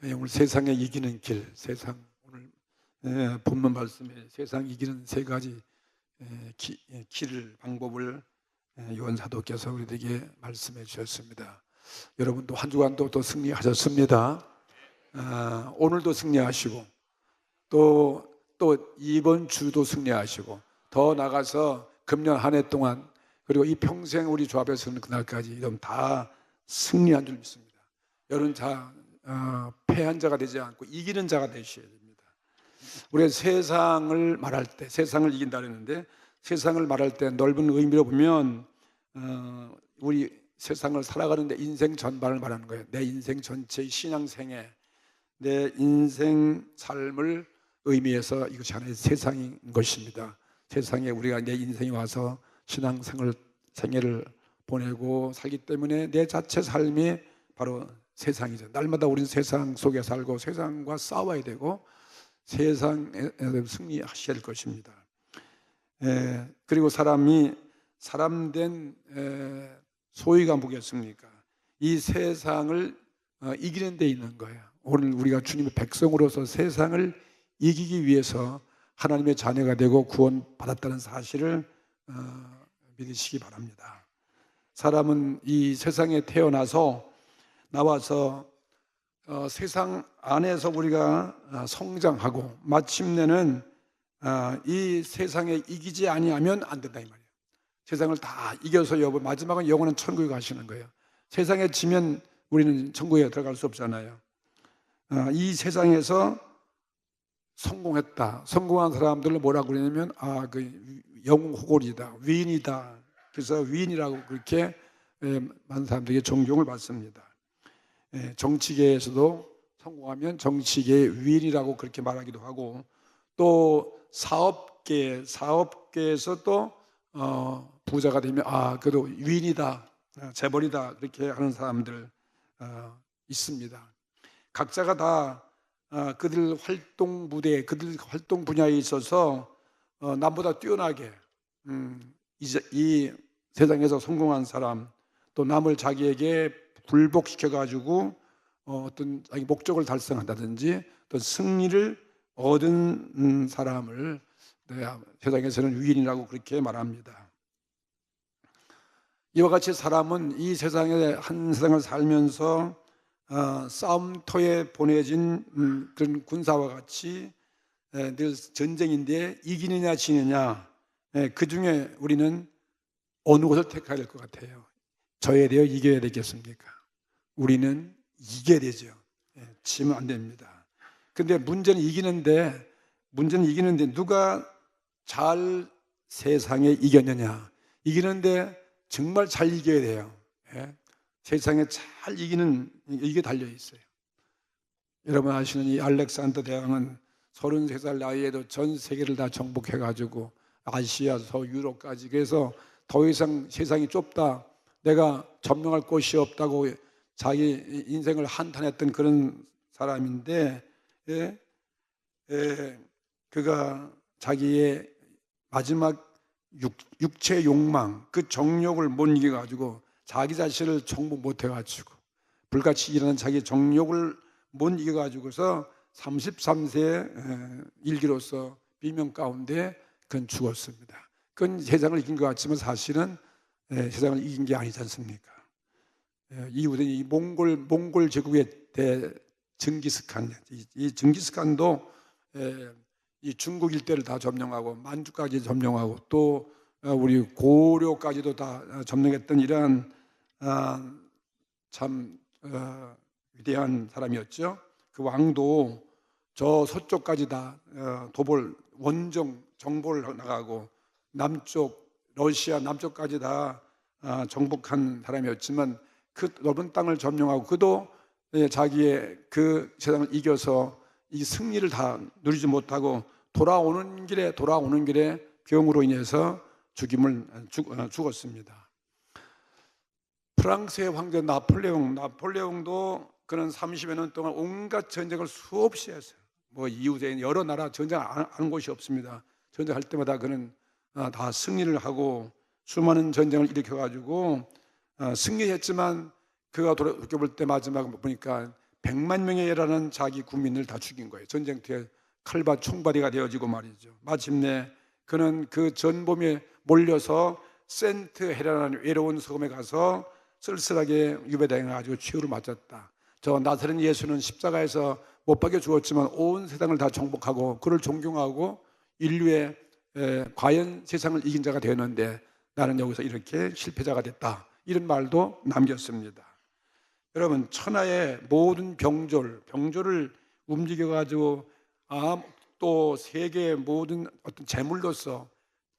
오늘 세상에 이기는 길, 오늘 본문 말씀에 세상 이기는 세 가지 길을, 방법을 요한 사도께서 우리에게 말씀해 주셨습니다. 여러분도 한 주간도 또 승리하셨습니다. 오늘도 승리하시고 또 이번 주도 승리하시고 더 나가서 금년 한 해 동안 그리고 이 평생 우리 주 앞에서는 그날까지 다 승리한 줄 믿습니다. 여러분 패한 자가 되지 않고 이기는 자가 되셔야 됩니다. 우리가 세상을 말할 때 세상을 이긴다 그랬는데, 세상을 말할 때 넓은 의미로 보면 우리 세상을 살아가는데 인생 전반을 말하는 거예요. 내 인생 전체의 신앙생애, 내 인생 삶을 의미해서 이것이 하나의 세상인 것입니다. 세상에 우리가 내 인생이 와서 신앙생애를 보내고 살기 때문에 내 자체 삶이 바로 세상이죠. 날마다 우리는 세상 속에 살고 세상과 싸워야 되고 세상에 승리하셔야 할 것입니다. 그리고 사람이 사람된 소위가 뭐겠습니까? 이 세상을 이기는 데 있는 거예요. 오늘 우리가 주님의 백성으로서 세상을 이기기 위해서 하나님의 자녀가 되고 구원받았다는 사실을 믿으시기 바랍니다. 사람은 이 세상에 태어나서 나와서 세상 안에서 우리가 성장하고 마침내는 이 세상에 이기지 아니하면 안 된다 이 말이에요. 세상을 다 이겨서 마지막은 영원한 천국에 가시는 거예요. 세상에 지면 우리는 천국에 들어갈 수 없잖아요. 이 세상에서 성공한 사람들을 뭐라고 그러냐면 그 영호골이다, 위인이다. 그래서 위인이라고 그렇게 많은 사람들에게 존경을 받습니다. 정치계에서도 성공하면 정치계의 위인이라고 그렇게 말하기도 하고, 또 사업계에서 또 부자가 되면 그래도 위인이다, 재벌이다 그렇게 하는 사람들 있습니다. 각자가 다 그들 활동 무대, 그들 활동 분야에 있어서 남보다 뛰어나게 이 세상에서 성공한 사람, 또 남을 자기에게 굴복시켜가지고 어떤 자기 목적을 달성한다든지 또 승리를 얻은 사람을 세상에서는 위인이라고 그렇게 말합니다. 이와 같이 사람은 이 세상에 한 세상을 살면서 싸움터에 보내진 그런 군사와 같이 늘 전쟁인데 이기느냐 지느냐, 그 중에 우리는 어느 것을 택해야 될 것 같아요? 져야 돼요? 이겨야 되겠습니까? 우리는 이겨야 되죠. 지면 안 됩니다. 근데 문제는 이기는데 누가 잘 세상에 이겼느냐? 이기는데 정말 잘 이겨야 돼요. 세상에 잘 이게 달려 있어요. 여러분 아시는 이 알렉산더 대왕은 33살 나이에도 전 세계를 다 정복해가지고 아시아, 유럽까지, 그래서 더 이상 세상이 좁다, 내가 점령할 곳이 없다고 자기 인생을 한탄했던 그런 사람인데, 그가 자기의 마지막 육체 욕망, 그 정욕을 못 이겨가지고 자기 자신을 정복 못해가지고 불같이 일어나는 자기 정욕을 못 이겨가지고서 33세에 일기로서 비명 가운데 그는 죽었습니다. 그건 세상을 이긴 것 같지만 사실은 세상을 이긴 게 아니지 않습니까? 이후에 이 몽골 제국의 징기스칸, 이 징기스칸도 이 중국 일대를 다 점령하고 만주까지 점령하고 또 우리 고려까지도 다 점령했던 이러한 참 위대한 사람이었죠. 그 왕도 저 서쪽까지 다 정보를 나가고 러시아 남쪽까지 다 정복한 사람이었지만 그 넓은 땅을 점령하고 그도 자기의 그 세상을 이겨서 이 승리를 다 누리지 못하고 돌아오는 길에 병으로 인해서 죽었습니다. 프랑스의 황제 나폴레옹도 그는 30여 년 동안 온갖 전쟁을 수없이 했어요. 이웃에 여러 나라 전쟁 안 한 곳이 없습니다. 전쟁할 때마다 그는 다 승리를 하고 수많은 전쟁을 일으켜가지고 승리했지만 그가 돌이켜볼 때 마지막 보니까 100만 명에 달하는 자기 국민을 다 죽인 거예요. 전쟁터에 칼과 총발이가 되어지고 말이죠. 마침내 그는 그 전범에 몰려서 센트 헤레나라는 외로운 섬에 가서 쓸쓸하게 유배당해가지고 최후를 맞았다. 저 나사렛 예수는 십자가에서 못 박혀 죽었지만 온 세상을 다 정복하고 그를 존경하고 인류의 과연 세상을 이긴 자가 되었는데 나는 여기서 이렇게 실패자가 됐다. 이런 말도 남겼습니다. 여러분, 천하의 모든 병조를 움직여가지고 또 세계의 모든 어떤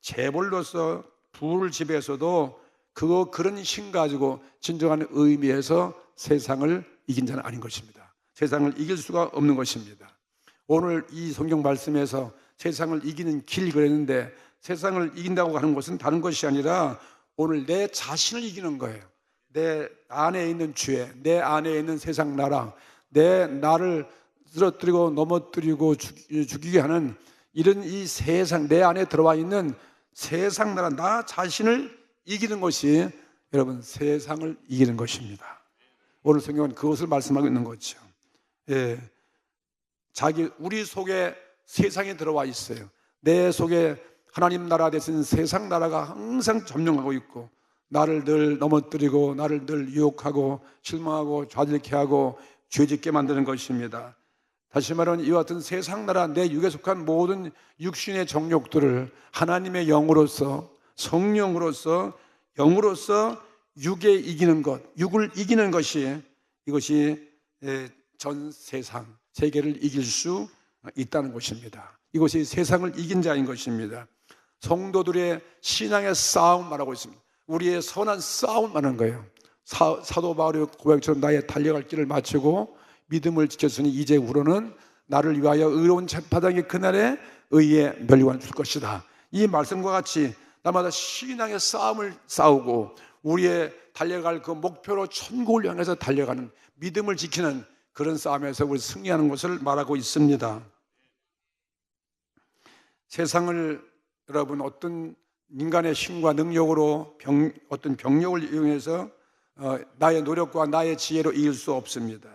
재물로서 부를 지배해서도 그런 힘 가지고 진정한 의미에서 세상을 이긴 자는 아닌 것입니다. 세상을 이길 수가 없는 것입니다. 오늘 이 성경 말씀에서 세상을 이기는 길 그랬는데 세상을 이긴다고 하는 것은 다른 것이 아니라 오늘 내 자신을 이기는 거예요. 내 안에 있는 죄, 내 안에 있는 세상 나라, 내 나를 쓰러뜨리고 넘어뜨리고 죽이게 하는 이런 이 세상, 내 안에 들어와 있는 세상 나라, 나 자신을 이기는 것이 여러분 세상을 이기는 것입니다. 오늘 성경은 그것을 말씀하고 있는 거죠. 예, 우리 속에 세상이 들어와 있어요. 내 속에 하나님 나라 대신 세상 나라가 항상 점령하고 있고 나를 늘 넘어뜨리고 나를 늘 유혹하고 실망하고 좌절케 하고 죄짓게 만드는 것입니다. 다시 말하면 이와 같은 세상 나라, 내 육에 속한 모든 육신의 정욕들을 하나님의 영으로서, 성령으로서, 영으로서 육을 이기는 것이 이것이 전 세상, 세계를 이길 수 있다는 것입니다. 이것이 세상을 이긴 자인 것입니다. 성도들의 신앙의 싸움 말하고 있습니다. 우리의 선한 싸움 말하는 거예요. 사도 바울의 고백처럼 나의 달려갈 길을 마치고 믿음을 지켰으니 이제후로는 나를 위하여 의로운 재판장의 그날에 의의 멸류관을 줄 것이다. 이 말씀과 같이 날마다 신앙의 싸움을 싸우고 우리의 달려갈 그 목표로 천국을 향해서 달려가는 믿음을 지키는 그런 싸움에서 우리 승리하는 것을 말하고 있습니다. 세상을 여러분 어떤 인간의 힘과 능력으로 어떤 병력을 이용해서 나의 노력과 나의 지혜로 이길 수 없습니다.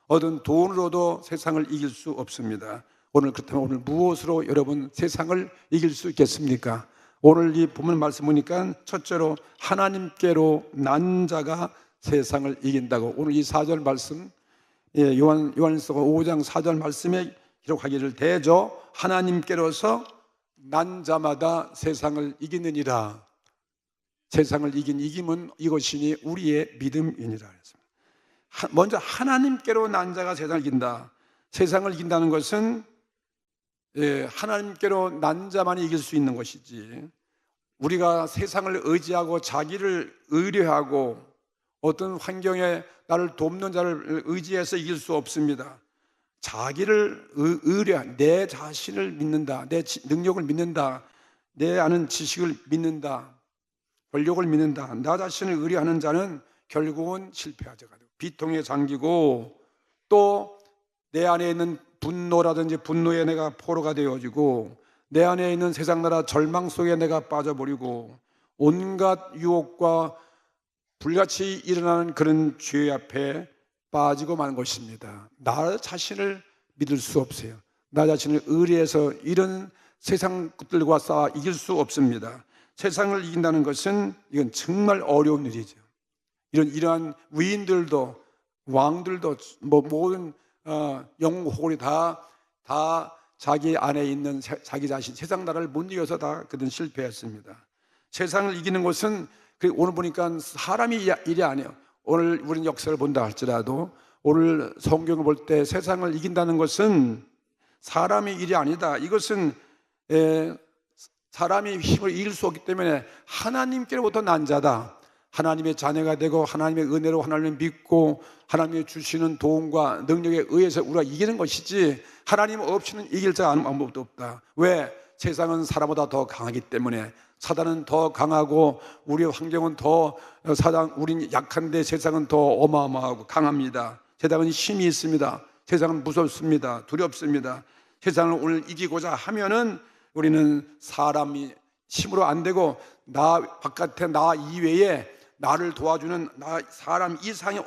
얻은 돈으로도 세상을 이길 수 없습니다. 그렇다면 오늘 무엇으로 여러분 세상을 이길 수 있겠습니까? 오늘 이 본문 말씀 보니까 첫째로 하나님께로 난 자가 세상을 이긴다고. 오늘 이 4절 말씀 요한일서 5장 4절 말씀에 기록하기를 대저 하나님께로서 난 자마다 세상을 이기느니라. 세상을 이긴 이김은 이것이니 우리의 믿음이니라. 먼저 하나님께로 난 자가 세상을 이긴다. 세상을 이긴다는 것은 하나님께로 난 자만이 이길 수 있는 것이지 우리가 세상을 의지하고 자기를 의뢰하고 어떤 환경에 나를 돕는 자를 의지해서 이길 수 없습니다. 자기를 의뢰한 내 자신을 믿는다. 내 능력을 믿는다. 내 아는 지식을 믿는다. 권력을 믿는다. 나 자신을 의뢰하는 자는 결국은 실패하자가 되고 비통에 잠기고 또 내 안에 있는 분노라든지 분노에 내가 포로가 되어지고 내 안에 있는 세상 나라 절망 속에 내가 빠져버리고 온갖 유혹과 불같이 일어나는 그런 죄 앞에 빠지고 마는 것입니다. 나 자신을 믿을 수 없어요. 나 자신을 의뢰해서 이런 세상 것들과 싸워 이길 수 없습니다. 세상을 이긴다는 것은 이건 정말 어려운 일이죠. 이러한 위인들도 왕들도 모든 영웅 호골이 다 자기 안에 있는 자기 자신 세상 나라를 못 이겨서 다 그들은 실패했습니다. 세상을 이기는 것은 오늘 보니까 사람이 일이 아니에요. 오늘 우리는 역사를 본다 할지라도 오늘 성경을 볼 때 세상을 이긴다는 것은 사람의 일이 아니다. 이것은 사람이 힘을 이길 수 없기 때문에 하나님께로부터 난 자다. 하나님의 자녀가 되고 하나님의 은혜로 하나님을 믿고 하나님이 주시는 도움과 능력에 의해서 우리가 이기는 것이지 하나님 없이는 이길 자 아무것도 없다. 왜? 세상은 사람보다 더 강하기 때문에 사단은 더 강하고 우리의 환경은 우리는 약한데 세상은 더 어마어마하고 강합니다. 세상은 힘이 있습니다. 세상은 무섭습니다. 두렵습니다. 세상을 오늘 이기고자 하면은 우리는 사람이 힘으로 안 되고 바깥에 나 이외에 나를 도와주는 사람 이상의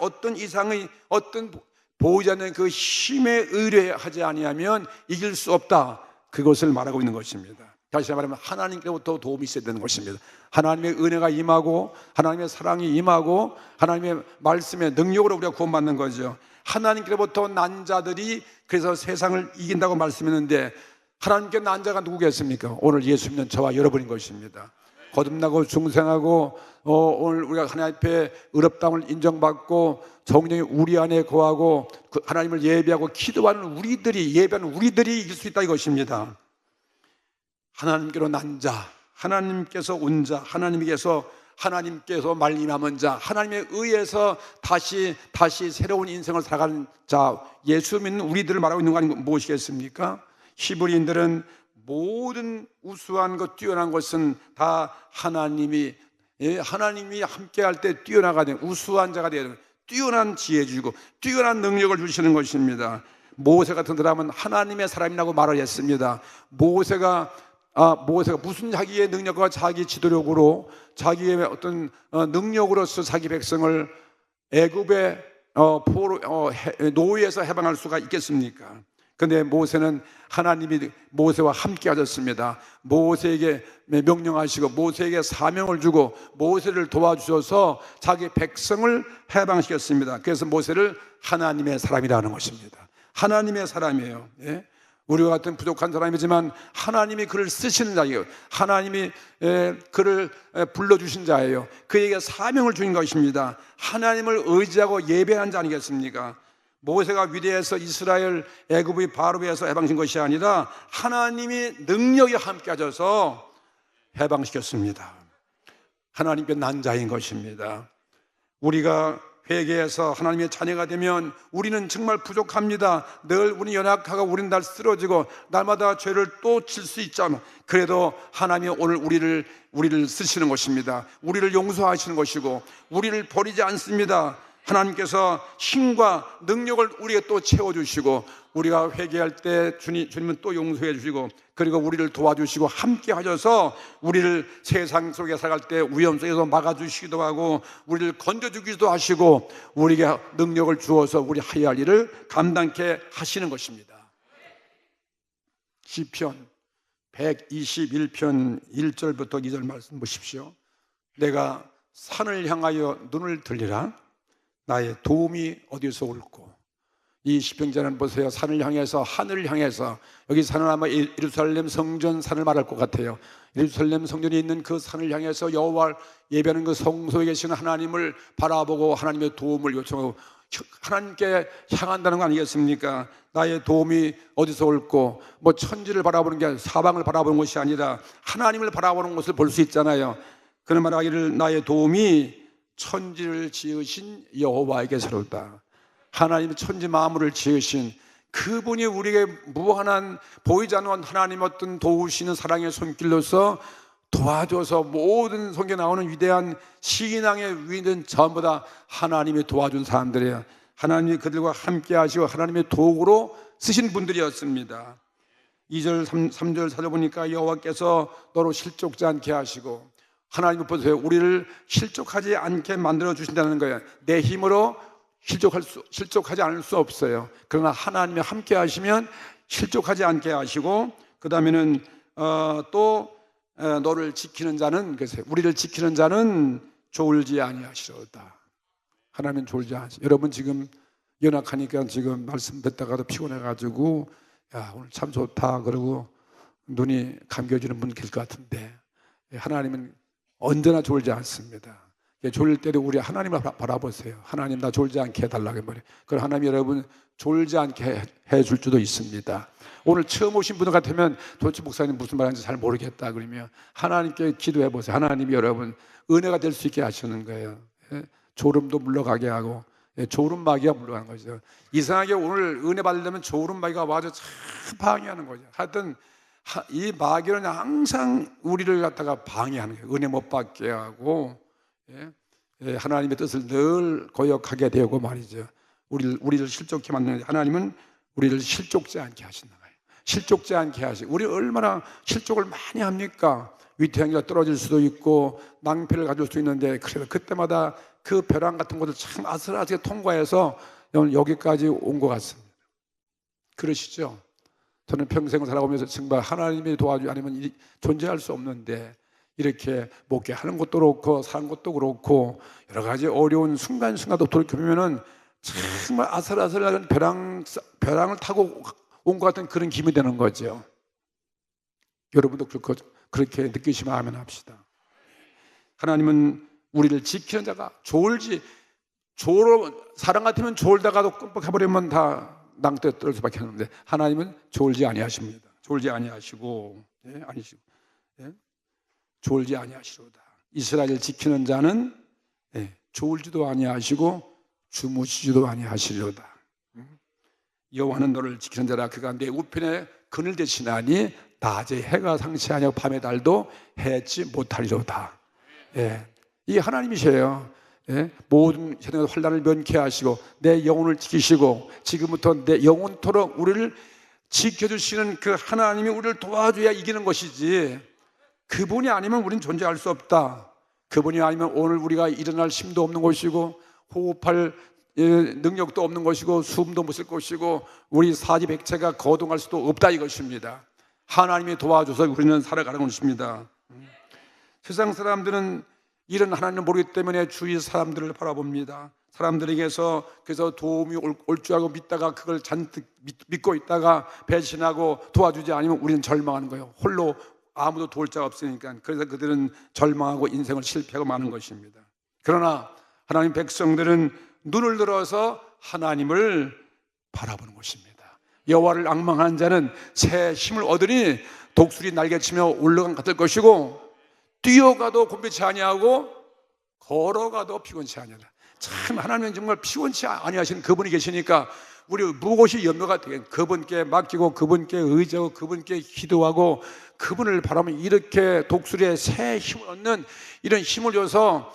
어떤 보이지 않는 그 힘에 의뢰하지 아니하면 이길 수 없다. 그것을 말하고 있는 것입니다. 다시 말하면 하나님께로부터 도움이 있어야 되는 것입니다. 하나님의 은혜가 임하고 하나님의 사랑이 임하고 하나님의 말씀의 능력으로 우리가 구원받는 거죠. 하나님께로부터 난 자들이 그래서 세상을 이긴다고 말씀했는데, 하나님께 난 자가 누구겠습니까? 오늘 예수 믿는 저와 여러분인 것입니다. 거듭나고 중생하고 오늘 우리가 하나님 앞에 의롭다함을 인정받고 정령이 우리 안에 거하고 그 하나님을 예배하고 기도하는 우리들이, 예배하는 우리들이 이길 수 있다 이것입니다. 하나님께로 난 자, 하나님께서 온 자, 하나님께서 말미암은 자, 하나님에 의해서 다시 새로운 인생을 살아가는 자, 예수 믿는 우리들을 말하고 있는 거 아닌 무엇이겠습니까? 히브리인들은 모든 우수한 것, 뛰어난 것은 다 하나님이 함께할 때 뛰어나가 되는 우수한 자가 되는, 뛰어난 지혜 주고 뛰어난 능력을 주시는 것입니다. 모세 같은 사람은 하나님의 사람이라고 말을 했습니다. 모세가 무슨 자기의 능력과 자기 지도력으로 자기의 어떤 능력으로서 자기 백성을 애굽의 노예에서 해방할 수가 있겠습니까? 그런데 모세는 하나님이 모세와 함께 하셨습니다. 모세에게 명령하시고 모세에게 사명을 주고 모세를 도와주셔서 자기 백성을 해방시켰습니다. 그래서 모세를 하나님의 사람이라는 것입니다. 하나님의 사람이에요. 예? 우리와 같은 부족한 사람이지만 하나님이 그를 쓰시는 자예요. 하나님이 그를 불러주신 자예요. 그에게 사명을 주신 것입니다. 하나님을 의지하고 예배한 자 아니겠습니까? 모세가 위대해서 이스라엘 애굽의 바로에서 해방신 것이 아니라 하나님이 능력이 함께 하셔서 해방시켰습니다. 하나님께 난 자인 것입니다. 우리가 회개해서 하나님의 자녀가 되면 우리는 정말 부족합니다. 늘 우리 연약하고 우리는 날 쓰러지고 날마다 죄를 또 질 수 있잖아. 그래도 하나님이 오늘 우리를 쓰시는 것입니다. 우리를 용서하시는 것이고 우리를 버리지 않습니다. 하나님께서 힘과 능력을 우리에게 또 채워주시고 우리가 회개할 때 주님은 또 용서해 주시고 그리고 우리를 도와주시고 함께 하셔서 우리를 세상 속에 살아갈 때 위험 속에서 막아주시기도 하고 우리를 건져주기도 하시고 우리에게 능력을 주어서 우리 해야 할 일을 감당케 하시는 것입니다. 시편 121편 1절부터 2절 말씀 보십시오. 내가 산을 향하여 눈을 들리라. 나의 도움이 어디서 올고. 이 시편자는 보세요. 산을 향해서, 하늘을 향해서, 여기 산은 아마 예루살렘 성전 산을 말할 것 같아요. 예루살렘 성전이 있는 그 산을 향해서 여호와를 예배하는 그 성소에 계시는 하나님을 바라보고 하나님의 도움을 요청하고 하나님께 향한다는 거 아니겠습니까? 나의 도움이 어디서 올고, 뭐 천지를 바라보는 게 아니라 사방을 바라보는 것이 아니라 하나님을 바라보는 것을 볼 수 있잖아요. 그는 말하기를 나의 도움이 천지를 지으신 여호와에게서로다. 하나님 천지 만물을 지으신 그분이 우리에게 무한한 보이지 않는 하나님 어떤 도우시는 사랑의 손길로서 도와줘서 모든 성경에 나오는 위대한 신앙의 위인은 전부 다 하나님이 도와준 사람들이에요. 하나님이 그들과 함께 하시고 하나님의 도구로 쓰신 분들이었습니다. 2절 3절 살펴보니까 여호와께서 너로 실족지 않게 하시고, 하나님을 보세요. 우리를 실족하지 않게 만들어 주신다는 거예요. 내 힘으로 실족하지 않을 수 없어요. 그러나 하나님이 함께 하시면 실족하지 않게 하시고, 그 다음에는 또 너를 지키는 자는, 그래서 우리를 지키는 자는 졸지 아니하시로다. 하나님은 졸지 않으시. 여러분 지금 연약하니까 지금 말씀 듣다가도 피곤해가지고 야 오늘 참 좋다 그러고 눈이 감겨지는 분 계실 것 같은데, 하나님은 언제나 졸지 않습니다. 졸릴 때도 우리 하나님을 바라보세요. 하나님 나 졸지 않게 해달라고 말해요. 그럼 하나님 여러분 졸지 않게 해줄 수도 있습니다. 오늘 처음 오신 분 같으면 도대체 목사님 무슨 말하는지 잘 모르겠다 그러면 하나님께 기도해 보세요. 하나님이 여러분 은혜가 될 수 있게 하시는 거예요. 졸음도 물러가게 하고, 졸음마귀가 물러가는 거죠. 이상하게 오늘 은혜 받으려면 졸음마귀가 와서 참 방해하는 거죠. 하여튼 이 마귀는 항상 우리를 갖다가 방해하는 거예요. 은혜 못 받게 하고, 하나님의 뜻을 늘 거역하게 되고 말이죠. 우리를 실족케 만드는, 하나님은 우리를 실족지 않게 하신다. 실족지 않게 하시고, 우리 얼마나 실족을 많이 합니까? 위태양이가 떨어질 수도 있고 낭패를 가질 수도 있는데, 그래도 그때마다 그 벼랑 같은 것을 참 아슬아슬하게 통과해서 여기까지 온 것 같습니다. 그러시죠? 저는 평생 살아오면서 정말 하나님이 도와주지 않으면 존재할 수 없는데, 이렇게 목회하는 것도 그렇고 사는 것도 그렇고 여러 가지 어려운 순간순간도 돌이켜보면은 정말 아슬아슬한 벼랑을 타고 온 것 같은 그런 기분이 되는 거죠. 여러분도 그렇게 느끼시면 아멘 합시다. 하나님은 우리를 지키는 자가 사람 같으면 졸다가도 끔뻑해버리면 다 낭떠에 떨어질 수밖에 없는데, 하나님은 졸지 아니하십니다. 졸지 아니하시고, 졸지 아니하시로다. 이스라엘을 지키는 자는 졸지도 아니하시고 주무시지도 아니하시리로다. 여호와는 너를 지키는 자라. 그가 내 우편에 그늘 되시나니 낮에 해가 상치 아니하고 밤에 달도 해치 못하리로다. 이 하나님이셔요. 모든 세상의 환난을 면케하시고 내 영혼을 지키시고 지금부터 내 영원토록 우리를 지켜주시는 그 하나님이 우리를 도와줘야 이기는 것이지, 그분이 아니면 우리는 존재할 수 없다. 그분이 아니면 오늘 우리가 일어날 힘도 없는 것이고 호흡할 능력도 없는 것이고 숨도 못 쉴 것이고 우리 사지백체가 거동할 수도 없다 이것입니다. 하나님이 도와줘서 우리는 살아가는 것입니다. 세상 사람들은 이런 하나님을 모르기 때문에 주위 사람들을 바라봅니다. 사람들에게서 그래서 도움이 올 줄 알고 믿다가 그걸 잔뜩 믿고 있다가 배신하고 도와주지 않으면 우리는 절망하는 거예요. 홀로 아무도 도울 자가 없으니까. 그래서 그들은 절망하고 인생을 실패하고 마는 것입니다. 그러나 하나님 백성들은 눈을 들어서 하나님을 바라보는 것입니다. 여호와를 앙망하는 자는 새 힘을 얻으니 독수리 날개치며 올라간 같을 것이고 뛰어가도 곤배치 아니하고 걸어가도 피곤치 아니하다. 참 하나님은 정말 피곤치 아니하시는 그분이 계시니까 우리 무엇이 염려가 되겠, 그분께 맡기고 그분께 의지하고 그분께 기도하고 그분을 바라보면 이렇게 독수리의 새 힘을 얻는 이런 힘을 줘서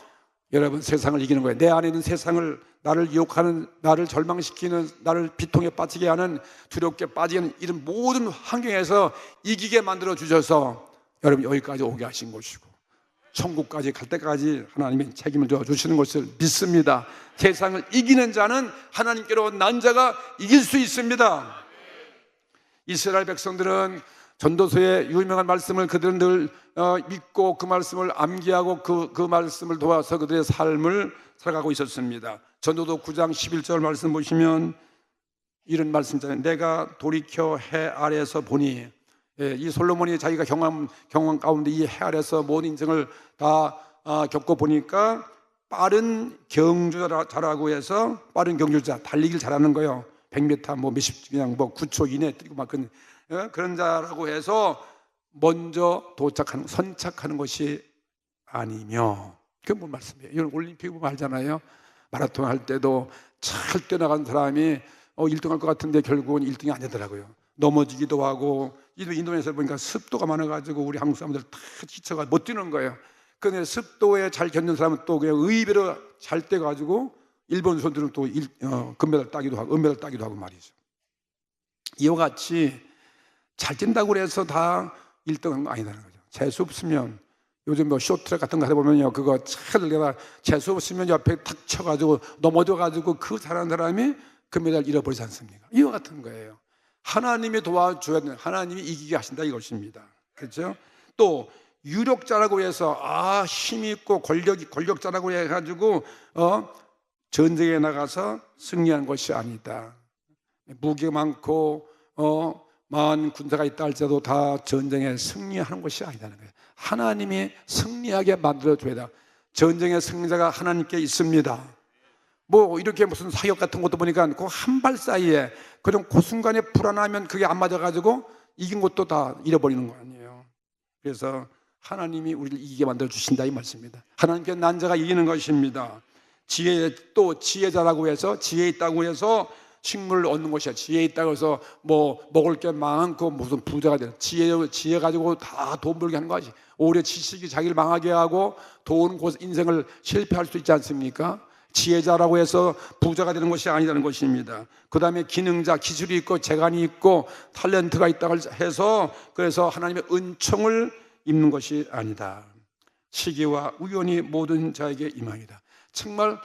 여러분 세상을 이기는 거예요. 내 안에 있는 세상을, 나를 유혹하는, 나를 절망시키는, 나를 비통에 빠지게 하는, 두렵게 빠지게 하는 이런 모든 환경에서 이기게 만들어 주셔서 여러분 여기까지 오게 하신 것이고 천국까지 갈 때까지 하나님이 책임을 져 주시는 것을 믿습니다. 세상을 이기는 자는 하나님께로 난 자가 이길 수 있습니다. 이스라엘 백성들은 전도서의 유명한 말씀을 그들은 늘 믿고 그 말씀을 암기하고 그 말씀을 도와서 그들의 삶을 살아가고 있었습니다. 전도서 9장 11절 말씀 보시면 이런 말씀이잖아요. 내가 돌이켜 해 아래에서 보니, 이 솔로몬이 자기가 경험 가운데 이 해 아래에서 모든 인생을 다 겪고 보니까 빠른 경주자라고 해서 빠른 경주자, 달리기를 잘하는 거예요. 100m 뭐 몇십 그냥 뭐 9초 이내 뛰고 막 그런 자라고 해서 먼저 선착하는 것이 아니며, 그게 뭔 말씀이에요? 이건 올림픽 보면 알잖아요. 마라톤 할 때도 잘 뛰어나간 사람이 1등 할 것 같은데 결국은 1등이 안 되더라고요. 넘어지기도 하고, 인도네시아 보니까 습도가 많아가지고 우리 한국 사람들 다 지쳐가 못 뛰는 거예요. 근데 습도에 잘 견디는 사람은 또 그냥 의외로 잘 떼가지고 일본 선수들은 또 금메달 따기도 하고 은메달 따기도 하고 말이죠. 이와 같이 잘 뛴다고 해서 다 1등한 거 아니라는 거죠. 재수 없으면 요즘 뭐 쇼트트랙 같은 거 하다 보면요, 그거 잘 내가 재수 없으면 옆에 탁 쳐가지고 넘어져가지고 그 잘하는 사람이 금메달 잃어버리지 않습니까? 이와 같은 거예요. 하나님이 도와줘야 되는, 하나님이 이기게 하신다 이것입니다. 그렇죠? 또 유력자라고 해서 힘이 있고 권력자라고 해가지고 전쟁에 나가서 승리한 것이 아니다. 무기가 많고 많은 군사가 있다 할지라도 다 전쟁에 승리하는 것이 아니다는 거예요. 하나님이 승리하게 만들어줘야 돼. 전쟁의 승리자가 하나님께 있습니다. 뭐 이렇게 무슨 사격 같은 것도 보니까 그 한 발 사이에 그냥 그 순간에 불안하면 그게 안 맞아가지고 이긴 것도 다 잃어버리는 거 아니에요. 그래서 하나님이 우리를 이기게 만들어 주신다 이 말씀입니다. 하나님께 난 자가 이기는 것입니다. 지혜자라고 해서 지혜 있다고 해서 식물을 얻는 것이야. 지혜 있다고 해서 뭐 먹을 게 많고 무슨 부자가 되는, 지혜 가지고 다 돈 벌게 하는 거지. 오히려 지식이 자기를 망하게 하고 돈 인생을 실패할 수 있지 않습니까? 지혜자라고 해서 부자가 되는 것이 아니라는 것입니다. 그 다음에 기능자, 기술이 있고 재간이 있고 탤런트가 있다고 해서 그래서 하나님의 은총을 입는 것이 아니다. 시기와 우연이 모든 자에게 임합니다. 정말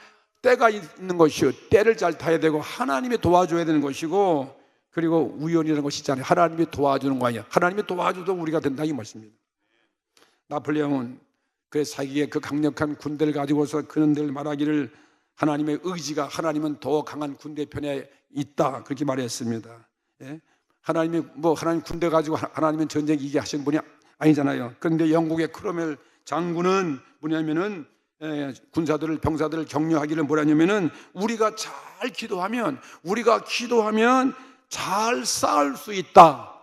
때가 있는 것이요, 때를 잘 타야 되고 하나님이 도와줘야 되는 것이고, 그리고 우연이라는 것이 있잖아요. 하나님이 도와주는 거 아니야. 하나님이 도와줘도 우리가 된다 이 말씀입니다. 나폴레옹은 자기의 그 강력한 군대를 가지고서 그런들 말하기를 하나님의 의지가, 하나님은 더 강한 군대 편에 있다, 그렇게 말했습니다. 예? 하나님 군대 가지고 하나님은 전쟁 이기게 하신 분이 아니잖아요. 그런데 영국의 크로멜 장군은 뭐냐면은 군사들을, 병사들을 격려하기를 뭐라냐면은 우리가 기도하면 잘 싸울 수 있다.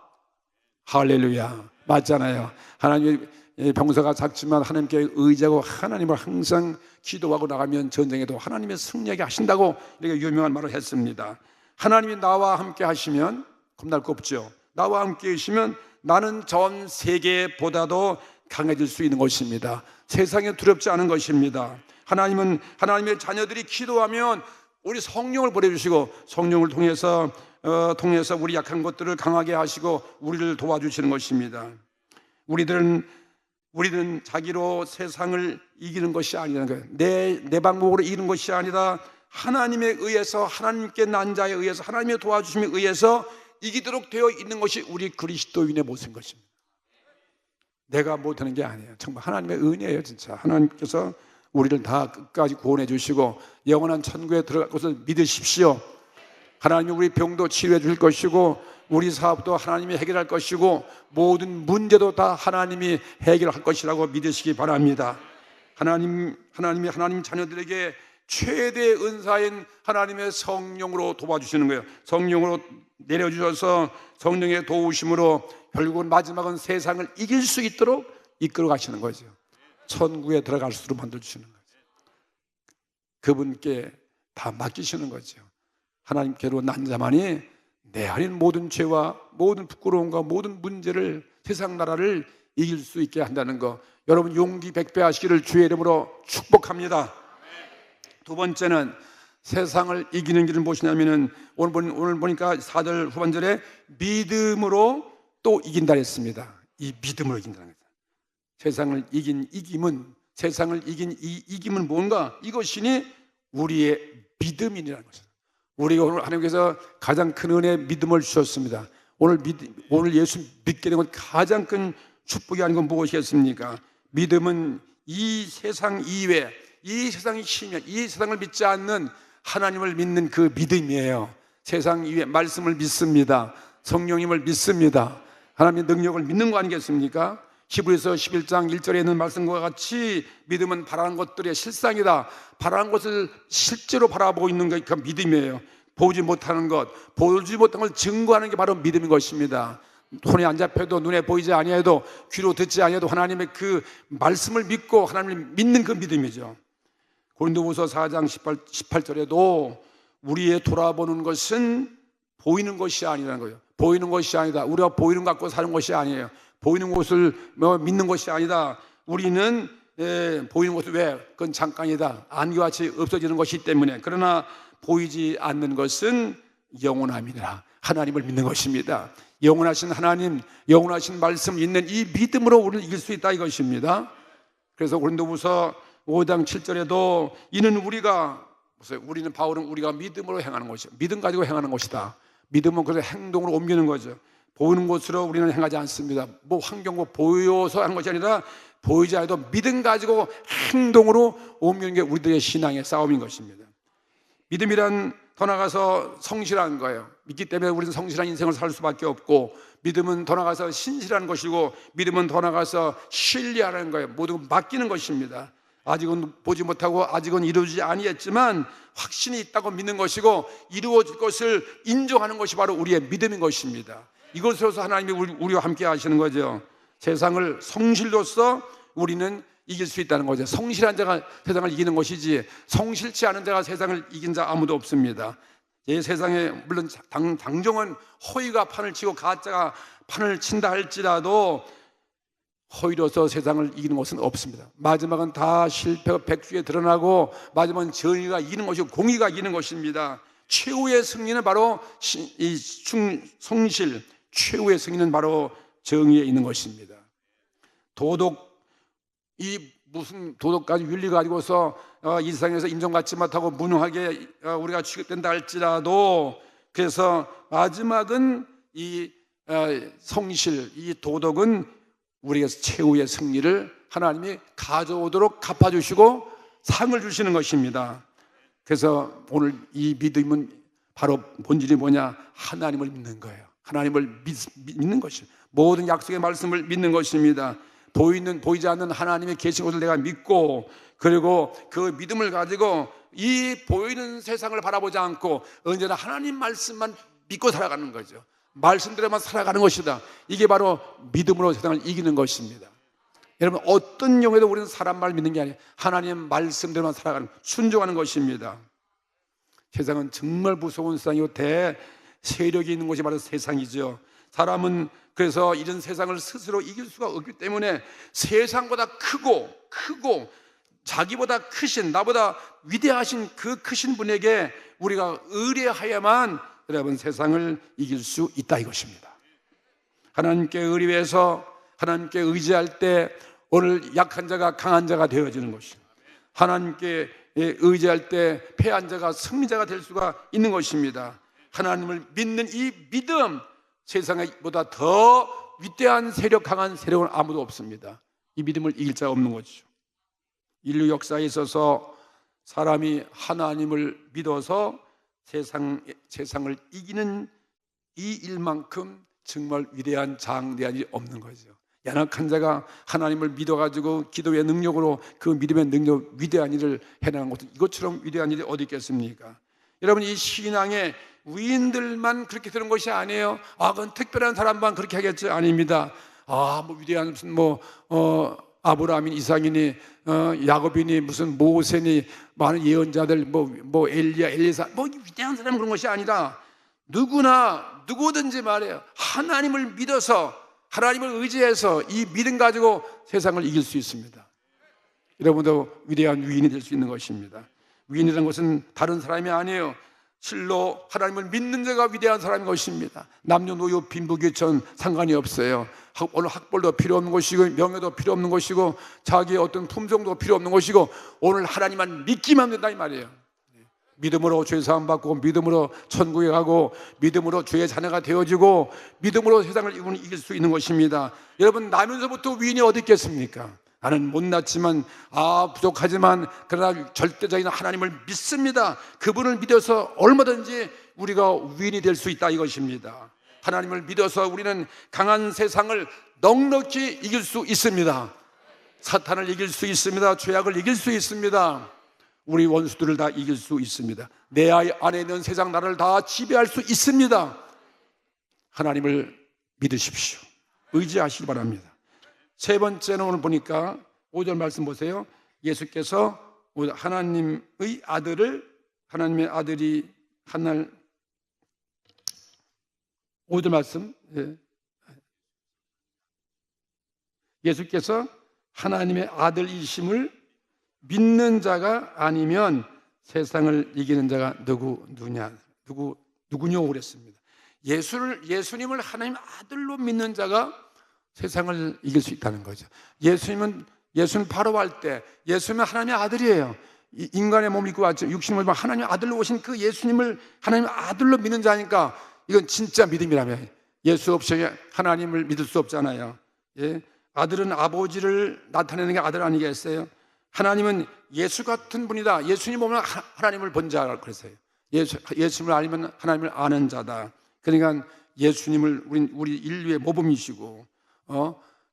할렐루야. 맞잖아요. 하나님의 병사가 작지만 하나님께 의지하고 하나님을 항상 기도하고 나가면 전쟁에도 하나님의 승리하게 하신다고 이렇게 유명한 말을 했습니다. 하나님이 나와 함께 하시면 겁날 거 없죠. 나와 함께 계시면 나는 전 세계보다도 강해질 수 있는 것입니다. 세상에 두렵지 않은 것입니다. 하나님은 하나님의 자녀들이 기도하면 우리 성령을 보내주시고 성령을 통해서 우리 약한 것들을 강하게 하시고 우리를 도와주시는 것입니다. 우리들은 자기로 세상을 이기는 것이 아니라는 거예요. 내 방법으로 이기는 것이 아니라 하나님에 의해서, 하나님께 난 자에 의해서, 하나님의 도와주심에 의해서 이기도록 되어 있는 것이 우리 그리스도인의 모습인 것입니다. 내가 못하는 게 아니에요. 정말 하나님의 은혜예요. 진짜 하나님께서 우리를 다 끝까지 구원해 주시고 영원한 천국에 들어갈 것을 믿으십시오. 하나님이 우리 병도 치료해 줄 것이고 우리 사업도 하나님이 해결할 것이고 모든 문제도 다 하나님이 해결할 것이라고 믿으시기 바랍니다. 하나님 자녀들에게 최대의 은사인 하나님의 성령으로 도와주시는 거예요. 성령으로 내려주셔서 성령의 도우심으로 결국은 마지막은 세상을 이길 수 있도록 이끌어 가시는 거죠. 천국에 들어갈 수 있도록 만들어주시는 거죠. 그분께 다 맡기시는 거죠. 하나님께로 난 자만이 내 안인 모든 죄와 모든 부끄러움과 모든 문제를, 세상 나라를 이길 수 있게 한다는 거, 여러분 용기 백배하시기를 주의 이름으로 축복합니다. 두 번째는 세상을 이기는 길은 무엇이냐면은 오늘 보니까 4절 후반절에 믿음으로 또 이긴다 했습니다. 이 믿음으로 이긴다는 거죠. 세상을 이긴 이김은 뭔가? 이것이니 우리의 믿음이라는 것입니다. 우리가 오늘 하나님께서 가장 큰 은혜, 믿음을 주셨습니다. 오늘 예수 믿게 된 건 가장 큰 축복이 아닌 건 무엇이겠습니까? 믿음은 이 세상 이외, 이 세상의 힘이, 이 세상을 믿지 않는 하나님을 믿는 그 믿음이에요. 세상 이외 말씀을 믿습니다. 성령님을 믿습니다. 하나님의 능력을 믿는 거 아니겠습니까? 히브리서 11장 1절에 있는 말씀과 같이 믿음은 바라는 것들의 실상이다. 바라는 것을 실제로 바라보고 있는 게 그 믿음이에요. 보지 못하는 것, 보지 못한 걸 증거하는 게 바로 믿음인 것입니다. 손에 안 잡혀도, 눈에 보이지 아니해도, 귀로 듣지 아니해도 하나님의 그 말씀을 믿고 하나님을 믿는 그 믿음이죠. 고린도후서 4장 18절에도 우리의 돌아보는 것은 보이는 것이 아니라는 거예요. 보이는 것이 아니다. 우리가 보이는 것 갖고 사는 것이 아니에요. 보이는 것을 믿는 것이 아니다. 우리는 보이는 것은 왜? 그건 잠깐이다. 안개같이 없어지는 것이기 때문에. 그러나 보이지 않는 것은 영원함이라. 하나님을 믿는 것입니다. 영원하신 하나님, 영원하신 말씀 있는 이 믿음으로 우리를 이길 수 있다 이것입니다. 그래서 고린도후서 5장 7절에도 이는 우리는 바울은 우리가 믿음으로 행하는 것이죠. 믿음 가지고 행하는 것이다. 믿음은 그래서 행동으로 옮기는 거죠. 보이는 것으로 우리는 행하지 않습니다. 뭐 환경고 보여서 하는 것이 아니라 보이지 않아도 믿음 가지고 행동으로 옮기는 게 우리들의 신앙의 싸움인 것입니다. 믿음이란 더 나가서 성실한 거예요. 믿기 때문에 우리는 성실한 인생을 살 수밖에 없고, 믿음은 더 나가서 신실한 것이고, 믿음은 더 나가서 신뢰하는 거예요. 모두 맡기는 것입니다. 아직은 보지 못하고 아직은 이루어지지 아니했지만 확신이 있다고 믿는 것이고, 이루어질 것을 인정하는 것이 바로 우리의 믿음인 것입니다. 이것으로서 하나님이 우리와 함께 하시는 거죠. 세상을 성실로서 우리는 이길 수 있다는 거죠. 성실한 자가 세상을 이기는 것이지 성실치 않은 자가 세상을 이긴 자 아무도 없습니다. 이 세상에 물론 당정은 허위가 판을 치고 가짜가 판을 친다 할지라도 허위로서 세상을 이기는 것은 없습니다. 마지막은 다 실패가 백수에 드러나고 마지막은 정의가 이기는 것이고 공의가 이기는 것입니다. 최후의 승리는 바로 성실, 최후의 승리는 바로 정의에 있는 것입니다. 도덕, 이 무슨 도덕까지 윤리 가지고서 이 세상에서 인정받지 못하고 무능하게 우리가 취급된다 할지라도, 그래서 마지막은 이 성실, 이 도덕은 우리가 최후의 승리를 하나님이 가져오도록 갚아주시고 상을 주시는 것입니다. 그래서 오늘 이 믿음은 바로 본질이 뭐냐? 하나님을 믿는 거예요. 하나님을 믿는 것입니다. 모든 약속의 말씀을 믿는 것입니다. 보이지 않는 하나님의 계신 것을 내가 믿고, 그리고 그 믿음을 가지고 이 보이는 세상을 바라보지 않고 언제나 하나님 말씀만 믿고 살아가는 거죠. 말씀대로만 살아가는 것이다. 이게 바로 믿음으로 세상을 이기는 것입니다. 여러분, 어떤 경우에도 우리는 사람 말 믿는 게 아니에요. 하나님 말씀대로만 살아가는, 순종하는 것입니다. 세상은 정말 무서운 세상이고 대세력이 있는 곳이 바로 세상이죠. 사람은 그래서 이런 세상을 스스로 이길 수가 없기 때문에 세상보다 크고 자기보다 크신, 나보다 위대하신 그 크신 분에게 우리가 의뢰하야만 여러분 세상을 이길 수 있다 이것입니다. 하나님께 의뢰해서 하나님께 의지할 때 오늘 약한 자가 강한 자가 되어지는 것입니다. 하나님께 의지할 때 패한 자가 승리자가 될 수가 있는 것입니다. 하나님을 믿는 이 믿음, 세상보다 더 위대한 세력, 강한 세력은 아무도 없습니다. 이 믿음을 이길 자가 없는 거죠. 인류 역사에 있어서 사람이 하나님을 믿어서 세상을 이기는 이 일만큼 정말 위대한 장대한 일이 없는 거죠. 연약한 자가 하나님을 믿어가지고 기도의 능력으로 그 믿음의 능력, 위대한 일을 해나가는 것은 이것처럼 위대한 일이 어디 있겠습니까? 여러분, 이 신앙의 위인들만 그렇게 되는 것이 아니에요. 그건 특별한 사람만 그렇게 하겠죠? 아닙니다. 뭐 위대한 무슨 아브라함이니 이삭이니 야곱이니 무슨 모세니 많은 예언자들 뭐 엘리야 엘리사 위대한 사람은 그런 것이 아니라 누구든지 말이에요. 하나님을 믿어서 하나님을 의지해서 이 믿음 가지고 세상을 이길 수 있습니다. 여러분도 위대한 위인이 될 수 있는 것입니다. 위인이라는 것은 다른 사람이 아니에요. 실로 하나님을 믿는 자가 위대한 사람인 것입니다. 남녀노소 빈부귀천 상관이 없어요. 오늘 학벌도 필요 없는 것이고 명예도 필요 없는 것이고 자기의 어떤 품종도 필요 없는 것이고 오늘 하나님만 믿기만 된다 이 말이에요. 믿음으로 죄 사함 받고 믿음으로 천국에 가고 믿음으로 주의 자녀가 되어지고 믿음으로 세상을 이길 수 있는 것입니다. 여러분, 나면서부터 위인이 어디 있겠습니까? 나는 못났지만 부족하지만 그러나 절대적인 하나님을 믿습니다. 그분을 믿어서 얼마든지 우리가 위인이 될 수 있다 이것입니다. 하나님을 믿어서 우리는 강한 세상을 넉넉히 이길 수 있습니다. 사탄을 이길 수 있습니다. 죄악을 이길 수 있습니다. 우리 원수들을 다 이길 수 있습니다. 내 안에 있는 세상 나라를 다 지배할 수 있습니다. 하나님을 믿으십시오. 의지하시기 바랍니다. 세 번째는 오늘 보니까 5절 말씀 보세요. 예수께서 하나님의 아들이 한날 5절 말씀, 예수께서 하나님의 아들이심을 믿는 자가 아니면 세상을 이기는 자가 누구뇨 그랬습니다. 예수님을 하나님 아들로 믿는 자가 세상을 이길 수 있다는 거죠. 예수님 바로 할 때 예수님은 하나님의 아들이에요. 인간의 몸을 입고 왔죠. 육신을 입고 하나님의 아들로 오신 그 예수님을 하나님의 아들로 믿는 자니까 이건 진짜 믿음이라면 예수 없이 하나님을 믿을 수 없잖아요. 아들은 아버지를 나타내는 게 아들 아니겠어요? 하나님은 예수 같은 분이다. 예수님 보면 하나님을 본 자라고 그랬어요. 예수님을 알면 하나님을 아는 자다. 그러니까 예수님을 우리 인류의 모범이시고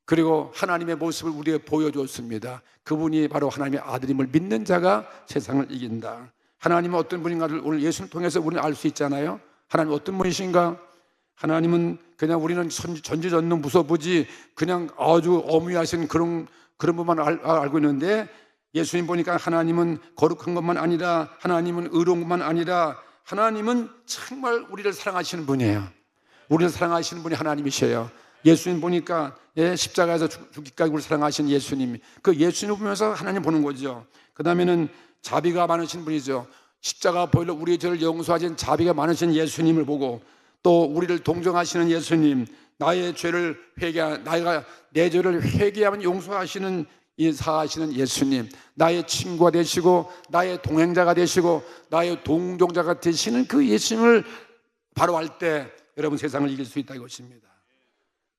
그리고 하나님의 모습을 우리에게 보여줬습니다. 그분이 바로 하나님의 아들임을 믿는 자가 세상을 이긴다. 하나님은 어떤 분인가를 오늘 예수를 통해서 우리는 알 수 있잖아요. 하나님 어떤 분이신가? 하나님은 그냥 우리는 전지전능 무소부지 그냥 아주 어미하신 그런 분만 알고 있는데 예수님 보니까 하나님은 거룩한 것만 아니라 하나님은 의로운 것만 아니라 하나님은 정말 우리를 사랑하시는 분이에요. 우리를 사랑하시는 분이 하나님이셔요. 예수님 보니까 십자가에서 죽기까지 우리를 사랑하신 예수님, 그 예수님을 보면서 하나님 보는 거죠. 그 다음에는 자비가 많으신 분이죠. 십자가 보혈로 우리의 죄를 용서하신 자비가 많으신 예수님을 보고 또 우리를 동정하시는 예수님, 나의 죄를 내 죄를 회개하면 용서하시는 이 사하시는 예수님, 나의 친구가 되시고 나의 동행자가 되시고 나의 동종자가 되시는 그 예수님을 바로 할 때 여러분 세상을 이길 수 있다 이것입니다.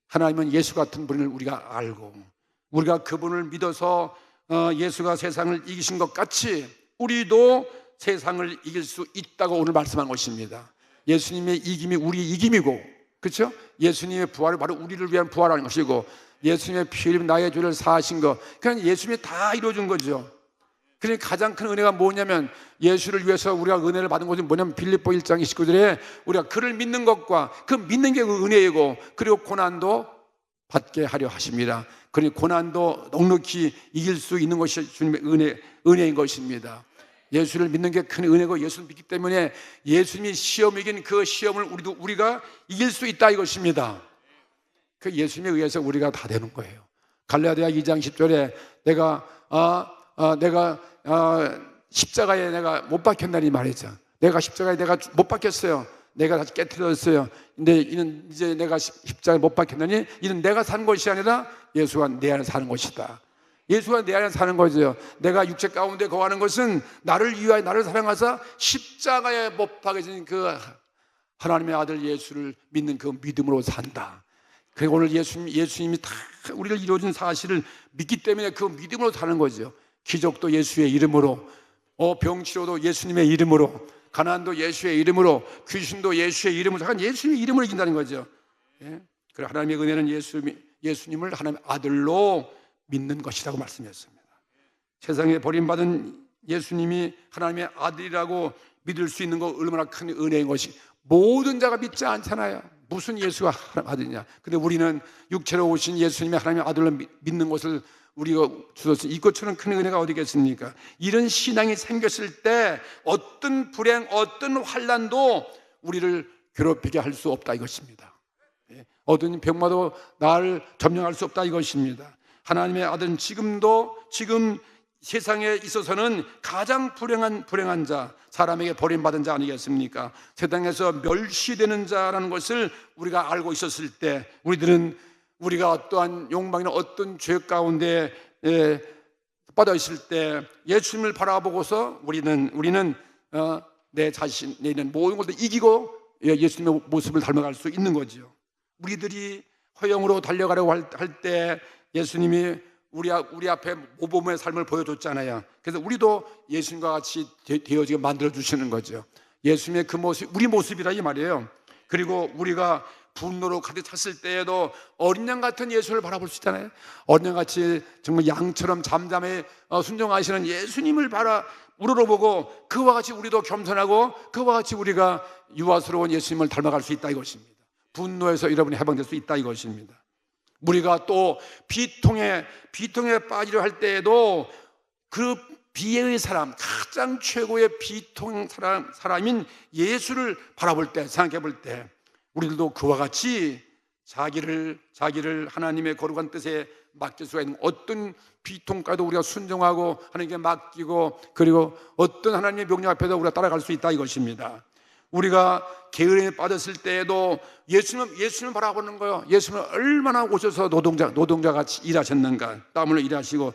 하나님은 예수 같은 분을 우리가 알고 우리가 그분을 믿어서 예수가 세상을 이기신 것 같이 우리도 세상을 이길 수 있다고 오늘 말씀한 것입니다. 예수님의 이김이 우리의 이김이고, 그렇죠? 예수님의 부활은 바로 우리를 위한 부활하는 것이고, 예수님의 피 흘림 나의 죄를 사하신 것, 그냥 예수님이 다 이루어준 거죠. 그러니까 가장 큰 은혜가 뭐냐면 예수를 위해서 우리가 은혜를 받은 것은 뭐냐면 빌립보 1장 29절에 우리가 그를 믿는 것과 그 믿는 게 그 은혜이고, 그리고 고난도 받게 하려 하십니다. 그러니 고난도 넉넉히 이길 수 있는 것이 주님의 은혜인 것입니다. 예수를 믿는 게 큰 은혜고, 예수를 믿기 때문에 예수님이 시험 이긴 그 시험을 우리가 이길 수 있다 이것입니다. 그 예수님에 의해서 우리가 다 되는 거예요. 갈라디아 2장 10절에 내가 십자가에 내가 못 박혔나니 말이죠. 내가 십자가에 내가 못 박혔어요. 내가 다시 깨트렸어요. 근데 이는 이제 내가 십자가에 못 박혔나니 이는 내가 사는 것이 아니라 예수가 내 안에 사는 것이다. 예수가 내 안에 사는 거죠. 내가 육체 가운데 거하는 것은 나를 위하여 나를 사랑하사 십자가에 못 박혀진 그 하나님의 아들 예수를 믿는 그 믿음으로 산다. 그리고 오늘 예수님이 다 우리를 이루어준 사실을 믿기 때문에 그 믿음으로 사는 거죠. 기적도 예수의 이름으로, 병치료도 예수님의 이름으로, 가난도 예수의 이름으로, 귀신도 예수의 이름으로, 예수님의 이름으로 이긴다는 거죠. 예? 그리고 하나님의 은혜는 예수님을 하나님의 아들로 믿는 것이라고 말씀했습니다. 세상에 버림받은 예수님이 하나님의 아들이라고 믿을 수 있는 거 얼마나 큰 은혜인 것이, 모든 자가 믿지 않잖아요. 무슨 예수가 하나님의 아들이냐. 근데 우리는 육체로 오신 예수님의 하나님의 아들로 믿는 것을 우리가 주셨으니 이것처럼 큰 은혜가 어디겠습니까? 이런 신앙이 생겼을 때 어떤 불행, 어떤 환난도 우리를 괴롭히게 할 수 없다 이것입니다. 어떤 병마도 나를 점령할 수 없다 이것입니다. 하나님의 아들은 지금 세상에 있어서는 가장 불행한 자, 사람에게 버림받은 자 아니겠습니까? 세상에서 멸시되는 자라는 것을 우리가 알고 있었을 때 우리가 어떠한 욕망이나 어떤 죄 가운데 빠져 있을 때 예수님을 바라보고서 우리는 내 자신에 있는 모든 것을 이기고 예수님의 모습을 닮아갈 수 있는 거죠. 우리들이 허영으로 달려가려고 할 때 예수님이 우리 앞에 모범의 삶을 보여줬잖아요. 그래서 우리도 예수님과 같이 되어지게 만들어주시는 거죠. 예수님의 그 모습, 우리 모습이라 이 말이에요. 그리고 우리가 분노로 가득 찼을 때에도 어린 양 같은 예수를 바라볼 수 있잖아요. 어린 양같이 정말 양처럼 잠잠해 순종하시는 예수님을 우러러보고 그와 같이 우리도 겸손하고 그와 같이 우리가 유아스러운 예수님을 닮아갈 수 있다 이것입니다. 분노에서 여러분이 해방될 수 있다 이것입니다. 우리가 또 비통에 빠지려 할 때에도 그 비애의 사람, 가장 최고의 비통 사람인 예수를 바라볼 때, 생각해 볼 때 우리들도 그와 같이 자기를 하나님의 거룩한 뜻에 맡길 수가 있는, 어떤 비통까지도 우리가 순종하고 하나님께 맡기고, 그리고 어떤 하나님의 명령 앞에도 우리가 따라갈 수 있다 이것입니다. 우리가 게으름에 빠졌을 때에도 예수님을 바라보는 거예요. 예수님은 얼마나 오셔서 노동자같이 일하셨는가, 땀 흘려 일하시고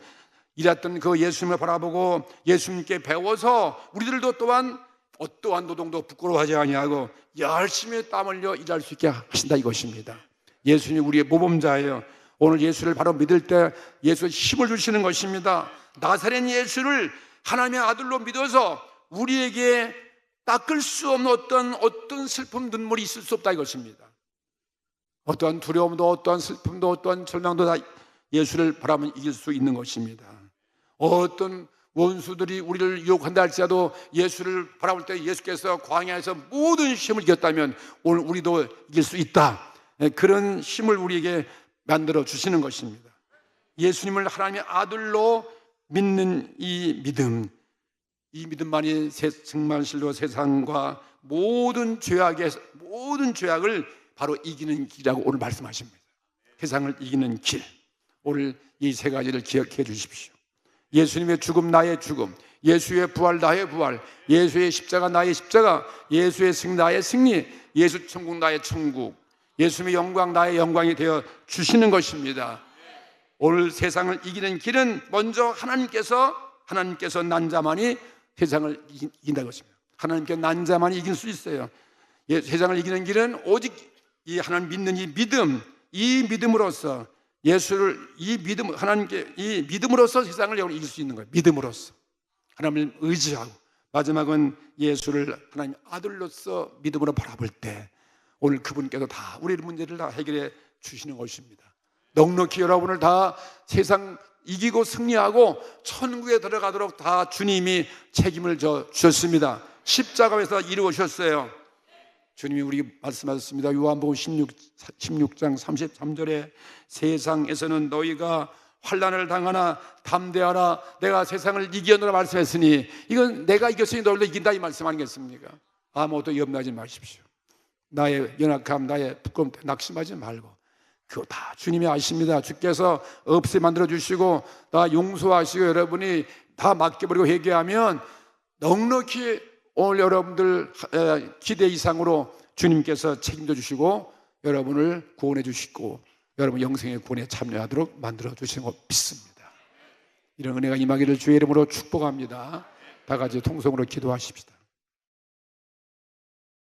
일했던 그 예수님을 바라보고 예수님께 배워서 우리들도 또한 어떠한 노동도 부끄러워하지 아니하고 열심히 땀 흘려 일할 수 있게 하신다 이것입니다. 예수님이 우리의 모범자예요. 오늘 예수를 바로 믿을 때 예수의 힘을 주시는 것입니다. 나사렛 예수를 하나님의 아들로 믿어서 우리에게 닦을 수 없는 어떤 슬픔, 눈물이 있을 수 없다 이것입니다. 어떠한 두려움도, 어떠한 슬픔도, 어떠한 절망도 다 예수를 바라보면 이길 수 있는 것입니다. 어떤 원수들이 우리를 유혹한다 할지라도 예수를 바라볼 때 예수께서 광야에서 모든 시험을 이겼다면 오늘 우리도 이길 수 있다, 그런 힘을 우리에게 만들어 주시는 것입니다. 예수님을 하나님의 아들로 믿는 이 믿음만이 정말실로 세상과 모든 죄악을 바로 이기는 길이라고 오늘 말씀하십니다. 세상을 이기는 길, 오늘 이 세 가지를 기억해 주십시오. 예수님의 죽음 나의 죽음, 예수의 부활 나의 부활, 예수의 십자가 나의 십자가, 예수의 승리 나의 승리, 예수 천국 나의 천국, 예수님의 영광 나의 영광이 되어 주시는 것입니다. 오늘 세상을 이기는 길은 먼저 하나님께서 난 자만이 세상을 이긴다는 것입니다. 하나님께 난 자만이 이길 수 있어요. 세상을 이기는 길은 오직 이 하나님 믿는 이 믿음으로써 하나님께 이 믿음으로써 세상을 이길 수 있는 거예요. 믿음으로써 하나님을 의지하고, 마지막은 예수를 하나님 아들로서 믿음으로 바라볼 때 오늘 그분께서 다 우리의 문제를 다 해결해 주시는 것입니다. 넉넉히 여러분을 다 세상 이기고 승리하고 천국에 들어가도록 다 주님이 책임을 주셨습니다. 십자가에서 이루어졌어요. 주님이 우리에게 말씀하셨습니다. 요한복음 16장 33절에 세상에서는 너희가 환난을 당하나 담대하라, 내가 세상을 이겼노라 말씀했으니, 이건 내가 이겼으니 너희도 이긴다 이 말씀 아니겠습니까? 아무것도 염려하지 마십시오. 나의 연약함, 나의 부끄러움 때문에 낙심하지 말고, 그거 다 주님이 아십니다. 주께서 없애 만들어 주시고 다 용서하시고 여러분이 다 맡겨버리고 회개하면 넉넉히 오늘 여러분들 기대 이상으로 주님께서 책임져 주시고 여러분을 구원해 주시고 여러분 영생의 구원에 참여하도록 만들어 주시는 거 믿습니다. 이런 은혜가 임하기를 주의 이름으로 축복합니다. 다 같이 통성으로 기도하십시다.